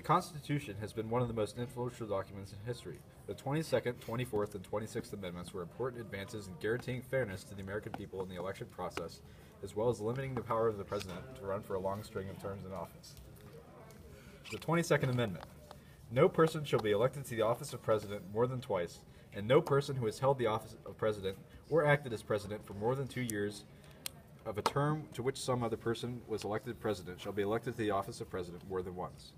The Constitution has been one of the most influential documents in history. The 22nd, 24th, and 26th Amendments were important advances in guaranteeing fairness to the American people in the election process, as well as limiting the power of the President to run for a long string of terms in office. The 22nd Amendment. No person shall be elected to the office of President more than twice, and no person who has held the office of President or acted as President for more than 2 years of a term to which some other person was elected President shall be elected to the office of President more than once.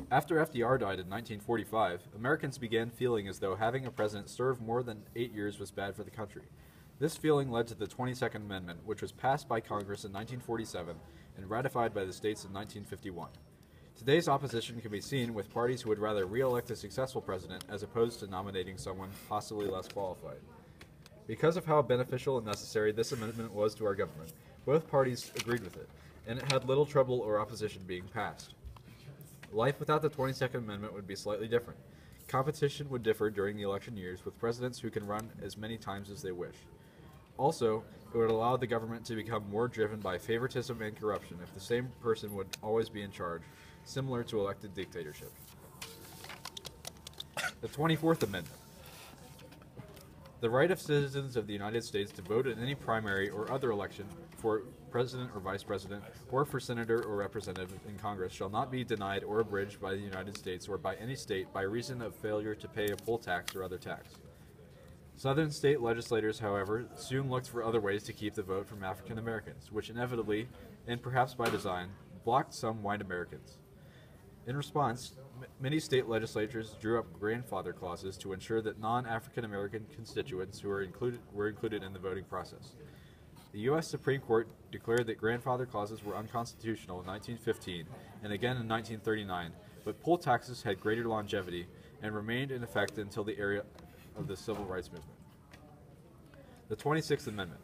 After FDR died in 1945, Americans began feeling as though having a president serve more than 8 years was bad for the country. This feeling led to the 22nd Amendment, which was passed by Congress in 1947 and ratified by the states in 1951. Today's opposition can be seen with parties who would rather re-elect a successful president as opposed to nominating someone possibly less qualified. Because of how beneficial and necessary this amendment was to our government, both parties agreed with it, and it had little trouble or opposition being passed. Life without the 22nd Amendment would be slightly different. Competition would differ during the election years with presidents who can run as many times as they wish. Also, it would allow the government to become more driven by favoritism and corruption if the same person would always be in charge, similar to elected dictatorship. The 24th Amendment. The right of citizens of the United States to vote in any primary or other election for president or vice president, or for senator or representative in Congress shall not be denied or abridged by the United States or by any state by reason of failure to pay a full tax or other tax. Southern state legislators, however, soon looked for other ways to keep the vote from African Americans, which inevitably, and perhaps by design, blocked some white Americans. In response, many state legislatures drew up grandfather clauses to ensure that non-African American constituents who were included in the voting process. The U.S. Supreme Court declared that grandfather clauses were unconstitutional in 1915 and again in 1939, but poll taxes had greater longevity and remained in effect until the era of the Civil Rights Movement. The 26th Amendment.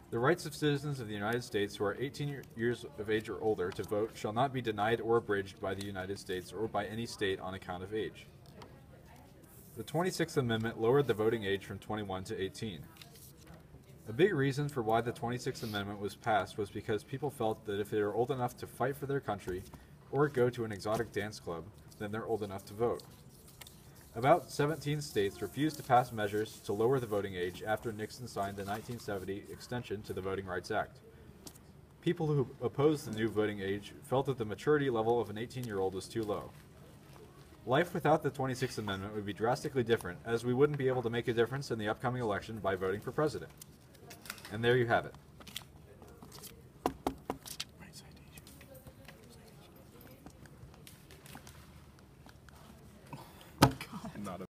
The rights of citizens of the United States who are 18 years of age or older to vote shall not be denied or abridged by the United States or by any state on account of age. The 26th Amendment lowered the voting age from 21 to 18. A big reason for why the 26th Amendment was passed was because people felt that if they were old enough to fight for their country or go to an exotic dance club, then they're old enough to vote. About 17 states refused to pass measures to lower the voting age after Nixon signed the 1970 extension to the Voting Rights Act. People who opposed the new voting age felt that the maturity level of an 18-year-old was too low. Life without the 26th Amendment would be drastically different, as we wouldn't be able to make a difference in the upcoming election by voting for president. And there you have it.